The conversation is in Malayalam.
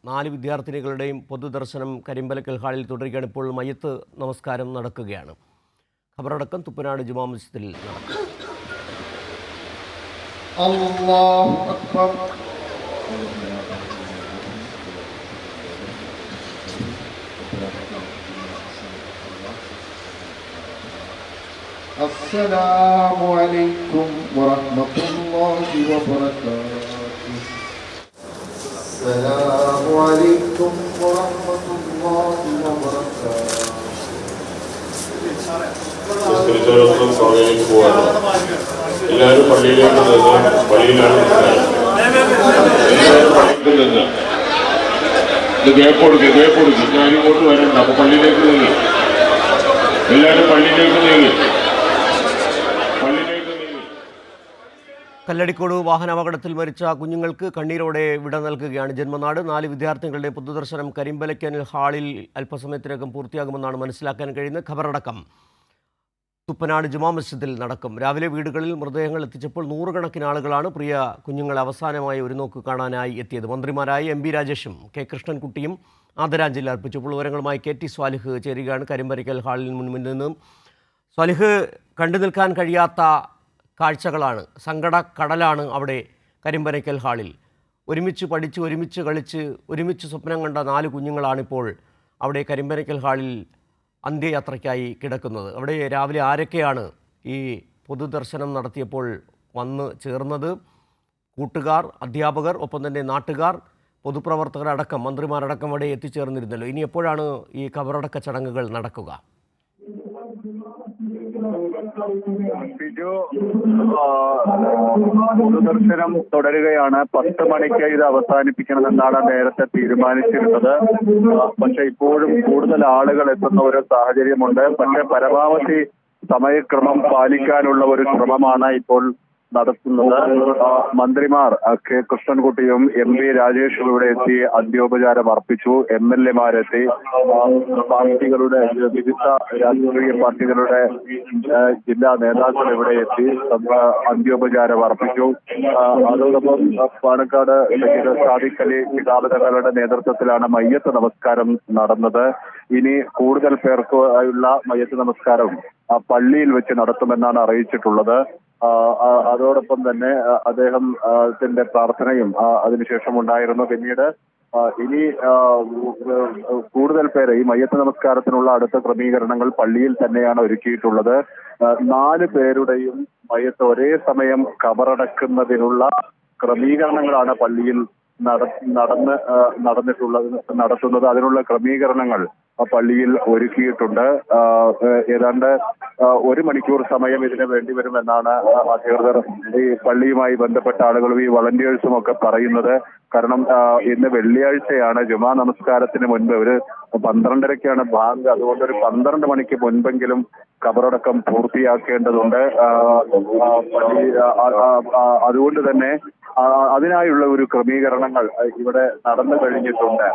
4 വിദ്യാർത്ഥിനികളുടെയും പൊതുദർശനം കരിമ്പലക്കൽ ഹാളിൽ തുടരുകയാണ്. ഇപ്പോൾ മയ്യത്ത് നമസ്കാരം നടക്കുകയാണ്. ഖബറടക്കം തുപ്പനാട് ജുമാ മസ്ജിദിൽ നടക്കും. അല്ലാഹു അക്ബർ. അസ്സലാമു അലൈക്കും വറഹ്മത്തുള്ളാഹി വബറകാതുഹു. അസ്സലാമു അലൈക്കും വറഹ്മത്തുള്ളാഹി വബറകാതുഹു. എല്ലാവരും പള്ളിയിലേക്ക് നിന്ന് പള്ളിയിലാണ് ഗ്യാപ്പ് കൊടുക്കുക ഞാൻ ഇങ്ങോട്ട് വരണ്ട. അപ്പൊ പള്ളിയിലേക്ക് നീങ്ങി, എല്ലാവരും പള്ളിയിലേക്ക് നീങ്ങി. കല്ലടിക്കോട് വാഹനാപകടത്തിൽ മരിച്ച കുഞ്ഞുങ്ങൾക്ക് കണ്ണീരോടെ വിട നൽകുകയാണ് ജന്മനാട്. 4 വിദ്യാർത്ഥികളുടെ പൊതുദർശനം കരിമ്പലക്കൽ ഹാളിൽ അല്പസമയത്തിനകം പൂർത്തിയാകുമെന്നാണ് മനസ്സിലാക്കാൻ കഴിയുന്നത്. ഖബറടക്കം തുപ്പനാട് ജുമാ മസ്ജിദിൽ നടക്കും. രാവിലെ വീടുകളിൽ മൃതദേഹങ്ങൾ എത്തിച്ചപ്പോൾ നൂറുകണക്കിന് ആളുകളാണ് പ്രിയ കുഞ്ഞുങ്ങളെ അവസാനമായി ഒരു നോക്ക് കാണാനായി എത്തിയത്. മന്ത്രിമാരായ എം രാജേഷും കെ കൃഷ്ണൻകുട്ടിയും ആദരാഞ്ജലി അർപ്പിച്ചപ്പോൾ വിവരങ്ങളുമായി കെ ടി സ്വാലിഹ് ചേരുകയാണ് കരിമ്പലക്കൽ ഹാളിൽ മുൻപിൽ നിന്നും. സ്വാലിഹ്, കണ്ടു നിൽക്കാൻ കഴിയാത്ത കാഴ്ചകളാണ്, സങ്കടക്കടലാണ് അവിടെ കരിമ്പലക്കൽ ഹാളിൽ. ഒരുമിച്ച് പഠിച്ച്, ഒരുമിച്ച് കളിച്ച്, ഒരുമിച്ച് സ്വപ്നം കണ്ട 4 കുഞ്ഞുങ്ങളാണിപ്പോൾ അവിടെ കരിമ്പലക്കൽ ഹാളിൽ അന്ത്യയാത്രയ്ക്കായി കിടക്കുന്നത്. അവിടെ രാവിലെ ആരൊക്കെയാണ് ഈ പൊതുദർശനം നടത്തിയപ്പോൾ വന്ന് ചേർന്നത്? കൂട്ടുകാർ, അധ്യാപകർ, ഒപ്പം തന്നെ നാട്ടുകാർ, പൊതുപ്രവർത്തകരടക്കം മന്ത്രിമാരടക്കം അവിടെ എത്തിച്ചേർന്നിരുന്നല്ലോ. ഇനി എപ്പോഴാണ് ഈ ഖബറടക്ക ചടങ്ങുകൾ നടക്കുക? പൊതുദർശനം തുടരുകയാണ്. 10 മണിക്ക് ഇത് അവസാനിപ്പിക്കണമെന്നാണ് നേരത്തെ തീരുമാനിച്ചിരുന്നത്. പക്ഷെ ഇപ്പോഴും കൂടുതൽ ആളുകൾ എത്തുന്ന ഒരു സാഹചര്യമുണ്ട്. പക്ഷെ പരമാവധി സമയക്രമം പാലിക്കാനുള്ള ഒരു ശ്രമമാണ് ഇപ്പോൾ നടത്തുന്നത്. മന്ത്രിമാർ കെ കൃഷ്ണൻകുട്ടിയും എം രാജേഷും ഇവിടെ എത്തി അന്ത്യോപചാരം അർപ്പിച്ചു. MLA-മാരെത്തി, പാർട്ടികളുടെ വിവിധ രാഷ്ട്രീയ പാർട്ടികളുടെ ജില്ലാ നേതാക്കൾ ഇവിടെ എത്തി അന്ത്യോപചാരം അർപ്പിച്ചു. അതോടൊപ്പം പാണക്കാട് സാദിഖ് അലി ശിഹാബ് തങ്ങളുടെ നേതൃത്വത്തിലാണ് മയ്യത്ത് നമസ്കാരം നടന്നത്. ഇനി കൂടുതൽ പേർക്കുള്ള മയ്യത്ത് നമസ്കാരം പള്ളിയിൽ വെച്ച് നടത്തുമെന്നാണ് അറിയിച്ചിട്ടുള്ളത്. അതോടൊപ്പം തന്നെ അദ്ദേഹത്തിന്റെ പ്രാർത്ഥനയും അതിനുശേഷം ഉണ്ടായിരുന്നു. പിന്നീട് ഇനി കൂടുതൽ പേരെ ഈ മയ്യത്ത് നമസ്കാരത്തിനുള്ള അടുത്ത ക്രമീകരണങ്ങൾ പള്ളിയിൽ തന്നെയാണ് ഒരുക്കിയിട്ടുള്ളത്. 4 പേരുടെയും മയ്യത്ത് ഒരേ സമയം ഖബറടക്കുന്നതിനുള്ള ക്രമീകരണങ്ങളാണ് പള്ളിയിൽ നടത്തുന്നത്. അതിനുള്ള ക്രമീകരണങ്ങൾ പള്ളിയിൽ ഒരുക്കിയിട്ടുണ്ട്. ഏതാണ്ട് 1 മണിക്കൂർ സമയം ഇതിന് വേണ്ടിവരുമെന്നാണ് അധികൃതർ, ഈ പള്ളിയുമായി ബന്ധപ്പെട്ട ആളുകളും ഈ വളണ്ടിയേഴ്സും ഒക്കെ പറയുന്നത്. കാരണം ഇന്ന് വെള്ളിയാഴ്ചയാണ്. ജുമാ നമസ്കാരത്തിന് മുൻപ് ഒരു 12:30-ക്കാണ് ബാങ്ക്. അതുകൊണ്ട് ഒരു 12 മണിക്ക് മുൻപെങ്കിലും ഖബറടക്കം പൂർത്തിയാക്കേണ്ടതുണ്ട്. അതുകൊണ്ട് തന്നെ അതിനായുള്ള ഒരു ക്രമീകരണങ്ങൾ ഇവിടെ നടന്നു കഴിഞ്ഞിട്ടുണ്ട്.